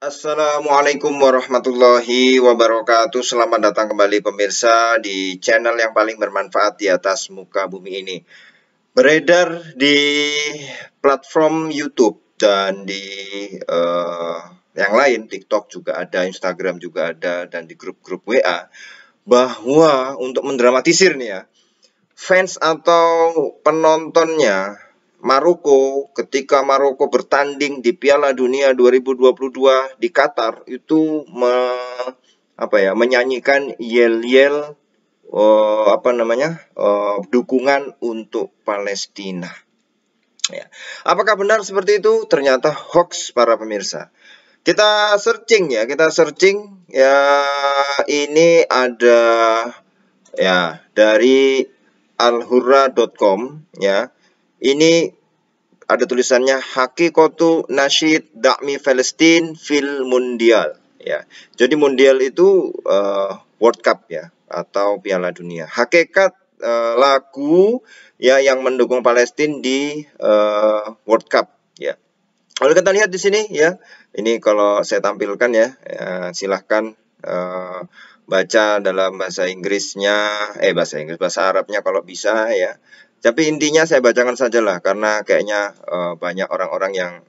Assalamualaikum warahmatullahi wabarakatuh. Selamat datang kembali pemirsa di channel yang paling bermanfaat di atas muka bumi ini. Beredar di platform YouTube dan di yang lain, TikTok juga ada, Instagram juga ada, dan di grup-grup WA, bahwa untuk mendramatisir nih ya, fans atau penontonnya Maroko ketika Maroko bertanding di Piala Dunia 2022 di Qatar itu menyanyikan yel-yel dukungan untuk Palestina. Ya. Apakah benar seperti itu? Ternyata hoax para pemirsa. Kita searching ya, ini ada ya dari alhurra.com ya. Ini ada tulisannya Hakikotu Nasyid Da'mi Palestin fil Mundial ya. Jadi Mundial itu World Cup ya atau Piala Dunia. Hakikat lagu ya yang mendukung Palestina di World Cup ya. Kalau kita lihat di sini ya, ini kalau saya tampilkan ya, silahkan baca dalam bahasa bahasa Arabnya kalau bisa ya. Tapi intinya saya bacakan sajalah karena kayaknya banyak orang-orang yang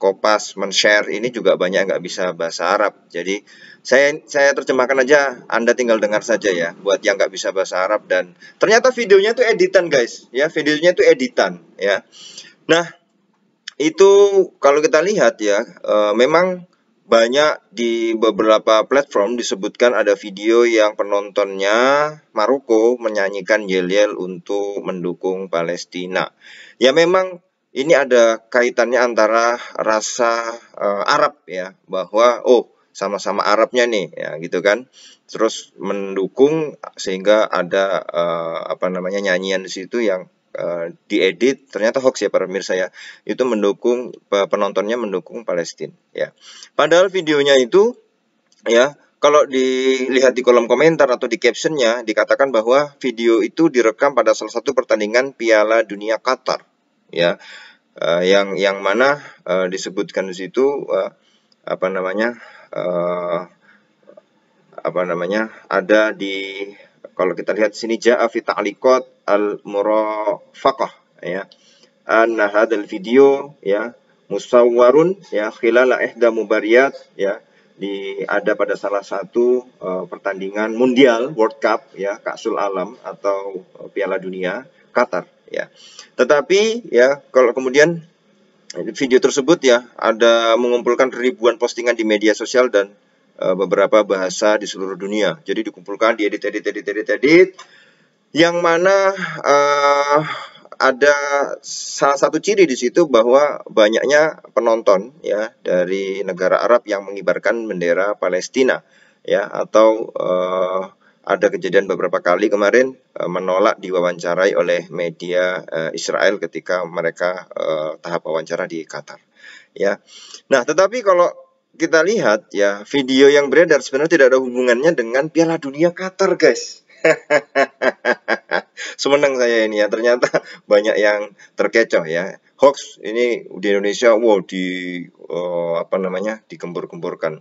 kopas men-share ini juga banyak nggak bisa bahasa Arab. Jadi saya terjemahkan aja, Anda tinggal dengar saja ya buat yang nggak bisa bahasa Arab. Dan ternyata videonya itu editan guys ya, videonya itu editan ya. Nah, itu kalau kita lihat ya, memang banyak di beberapa platform disebutkan ada video yang penontonnya Maroko menyanyikan yel-yel untuk mendukung Palestina. Ya memang ini ada kaitannya antara rasa Arab ya, bahwa sama-sama Arabnya nih ya gitu kan. Terus mendukung sehingga ada nyanyian di situ yang diedit, ternyata hoax ya para pemirsa ya, itu mendukung penontonnya mendukung Palestina ya. Padahal videonya itu ya, kalau dilihat di kolom komentar atau di captionnya dikatakan bahwa video itu direkam pada salah satu pertandingan Piala Dunia Qatar ya, yang mana disebutkan di situ ada di, kalau kita lihat di sini, ja'a fi ta'liqat al-murafaqah ya, anna hadzal video ya musawwarun ya khilala ihda mubariyat ya, ada pada salah satu pertandingan mundial World Cup ya, Ka'sul Alam atau Piala Dunia Qatar ya. Tetapi ya kalau kemudian video tersebut ya ada mengumpulkan ribuan postingan di media sosial dan beberapa bahasa di seluruh dunia. Jadi dikumpulkan, diedit, yang mana ada salah satu ciri di situ bahwa banyaknya penonton ya dari negara Arab yang mengibarkan bendera Palestina ya, atau ada kejadian beberapa kali kemarin menolak diwawancarai oleh media Israel ketika mereka tahap wawancara di Qatar ya. Nah, tetapi kalau kita lihat ya, video yang beredar sebenarnya tidak ada hubungannya dengan Piala Dunia Qatar guys. Semenang saya ini ya, ternyata banyak yang terkecoh ya. Hoax ini di Indonesia, digembur-gemburkan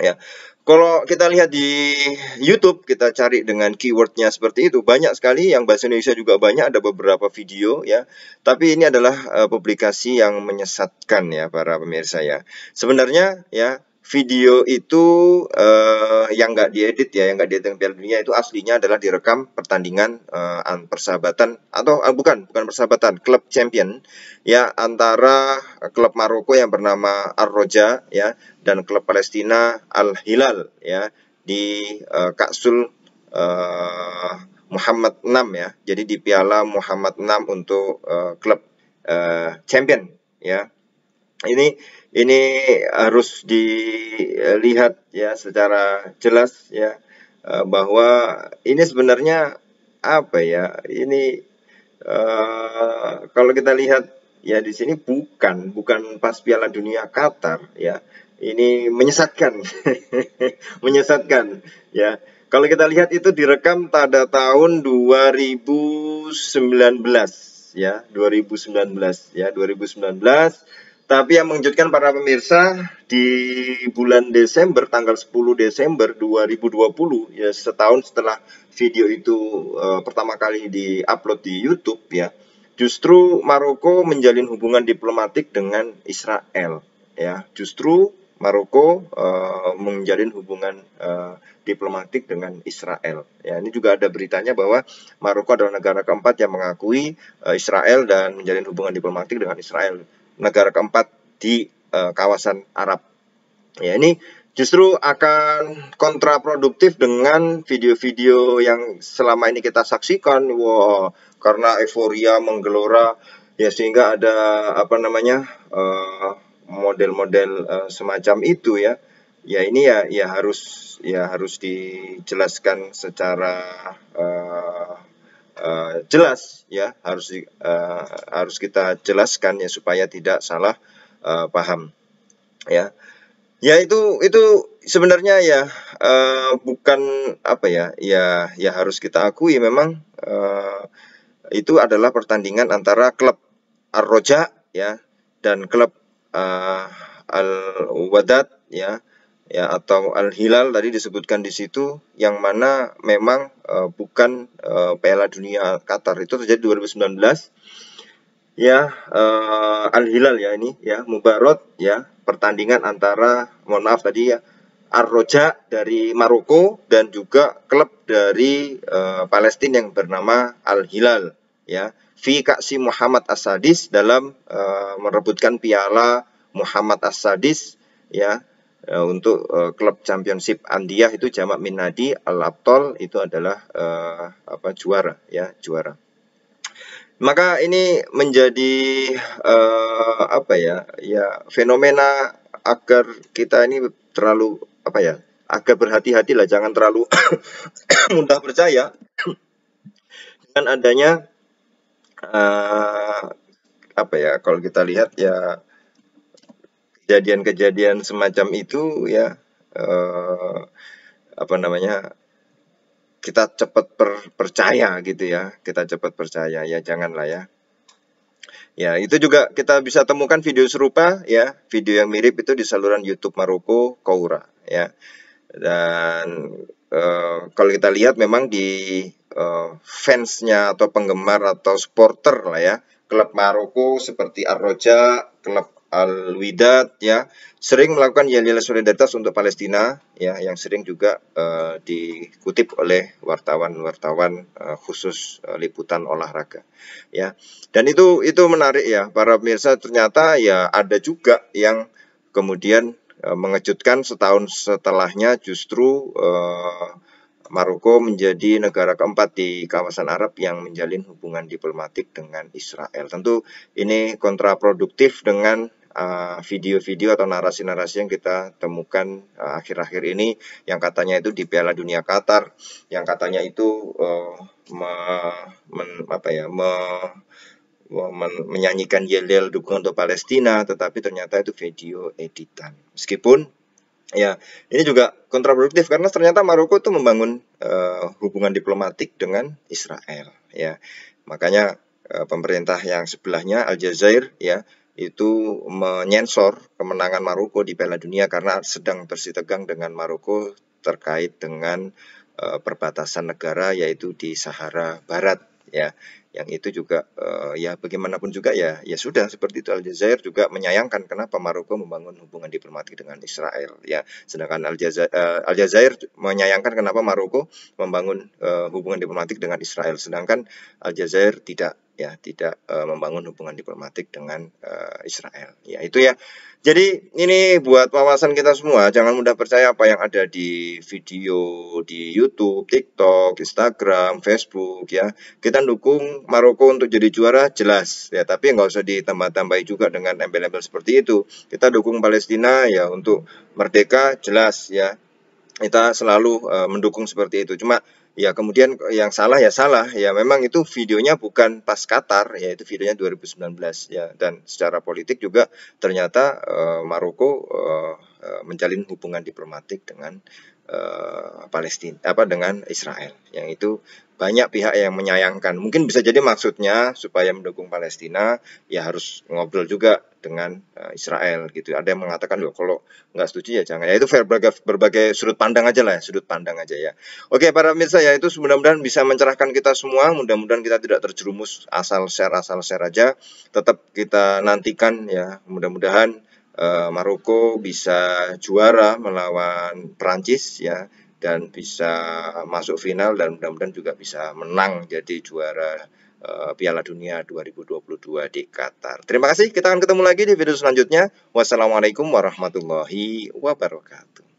ya. Kalau kita lihat di YouTube, kita cari dengan keywordnya seperti itu, banyak sekali yang bahasa Indonesia juga banyak, ada beberapa video ya. Tapi ini adalah publikasi yang menyesatkan ya para pemirsa ya. Sebenarnya ya video itu yang nggak diedit ya, yang nggak diedit Piala Dunia itu aslinya adalah direkam pertandingan persahabatan atau bukan persahabatan, klub champion ya, antara klub Maroko yang bernama Ar-Roja ya dan klub Palestina Al-Hilal ya di Ka'sul Muhammad 6 ya. Jadi di Piala Muhammad 6 untuk klub champion ya. Ini harus dilihat ya secara jelas ya, bahwa ini sebenarnya ini kalau kita lihat ya di sini bukan pas Piala Dunia Qatar ya. Ini menyesatkan. Menyesatkan ya. Kalau kita lihat itu direkam pada tahun 2019 ya, 2019 ya, 2019. Tapi yang mengejutkan para pemirsa, di bulan Desember, tanggal 10 Desember 2020 ya, setahun setelah video itu pertama kali diupload di YouTube ya, justru Maroko menjalin hubungan diplomatik dengan Israel ya. Justru Maroko menjalin hubungan diplomatik dengan Israel. Ya, ini juga ada beritanya bahwa Maroko adalah negara keempat yang mengakui Israel dan menjalin hubungan diplomatik dengan Israel, negara keempat di kawasan Arab. Ya, ini justru akan kontraproduktif dengan video-video yang selama ini kita saksikan. Wah, karena euforia menggelora ya, sehingga ada apa namanya model-model semacam itu ya. Ya, ini ya harus dijelaskan secara jelas ya, harus kita jelaskan ya, supaya tidak salah paham ya. Ya, itu sebenarnya ya bukan apa ya, ya harus kita akui memang itu adalah pertandingan antara klub Ar-Roja ya dan klub Al-Wadad ya, atau Al-Hilal tadi disebutkan di situ, yang mana memang bukan Piala Dunia Qatar. Itu terjadi 2019 ya. Al-Hilal ya, ini ya, Mubarot ya, pertandingan antara, mohon maaf tadi ya, Ar-Roja dari Maroko dan juga klub dari Palestina yang bernama Al-Hilal ya, fi Kaksi Muhammad As-Sadis, dalam merebutkan piala Muhammad As-Sadis ya, untuk klub championship Andiyah, itu jamak min nadi, Al-Abtol itu adalah juara ya, juara. Maka ini menjadi fenomena agar kita ini terlalu agak berhati-hati lah, jangan terlalu mudah percaya dengan adanya kalau kita lihat ya, kejadian-kejadian semacam itu ya, kita cepat percaya gitu ya, ya, janganlah ya. Ya, itu juga kita bisa temukan video serupa ya, video yang mirip itu di saluran YouTube Maroko Koura ya. Dan kalau kita lihat memang di fansnya atau penggemar atau supporter lah ya, klub Maroko seperti Ar-Roja, klub Al-Widad ya, sering melakukan yel-yel solidaritas untuk Palestina ya, yang sering juga dikutip oleh wartawan-wartawan khusus liputan olahraga ya. Dan itu menarik ya para pemirsa, ternyata ya ada juga yang kemudian mengejutkan, setahun setelahnya justru Maroko menjadi negara keempat di kawasan Arab yang menjalin hubungan diplomatik dengan Israel. Tentu ini kontraproduktif dengan video-video atau narasi-narasi yang kita temukan akhir-akhir ini, yang katanya itu di Piala Dunia Qatar, yang katanya itu menyanyikan yel-yel dukungan untuk Palestina, tetapi ternyata itu video editan. Meskipun ya, ini juga kontraproduktif karena ternyata Maroko itu membangun hubungan diplomatik dengan Israel ya. Makanya pemerintah yang sebelahnya, Aljazair ya, itu menyensor kemenangan Maroko di Piala Dunia karena sedang bersitegang dengan Maroko terkait dengan perbatasan negara, yaitu di Sahara Barat ya. Yang itu juga ya bagaimanapun juga ya sudah seperti itu. Aljazair juga menyayangkan kenapa Maroko membangun hubungan diplomatik dengan Israel ya, sedangkan Aljazair menyayangkan kenapa Maroko membangun hubungan diplomatik dengan Israel, sedangkan Aljazair tidak membangun hubungan diplomatik dengan Israel ya. Itu ya. Jadi ini buat wawasan kita semua, jangan mudah percaya apa yang ada di video di YouTube, TikTok, Instagram, Facebook ya. Kita dukung Maroko untuk jadi juara jelas ya, tapi nggak usah ditambah-tambahi juga dengan embel-embel seperti itu. Kita dukung Palestina ya untuk merdeka jelas ya, kita selalu mendukung seperti itu. Cuma Ya kemudian yang salah ya salah, ya memang itu videonya bukan pas Qatar, ya itu videonya 2019 ya, dan secara politik juga ternyata Maroko menjalin hubungan diplomatik dengan Palestina, dengan Israel, yang itu banyak pihak yang menyayangkan. Mungkin bisa jadi maksudnya supaya mendukung Palestina ya harus ngobrol juga dengan Israel gitu. Ada yang mengatakan loh kalau nggak setuju ya jangan. Ya itu berbagai sudut pandang aja lah, sudut pandang aja ya. Oke para pemirsa ya itu mudah-mudahan bisa mencerahkan kita semua. Mudah-mudahan kita tidak terjerumus asal share aja. Tetap kita nantikan ya. Mudah-mudahan Maroko bisa juara melawan Prancis ya, dan bisa masuk final, dan mudah-mudahan juga bisa menang jadi juara Piala Dunia 2022 di Qatar. Terima kasih, kita akan ketemu lagi di video selanjutnya. Wassalamualaikum warahmatullahi wabarakatuh.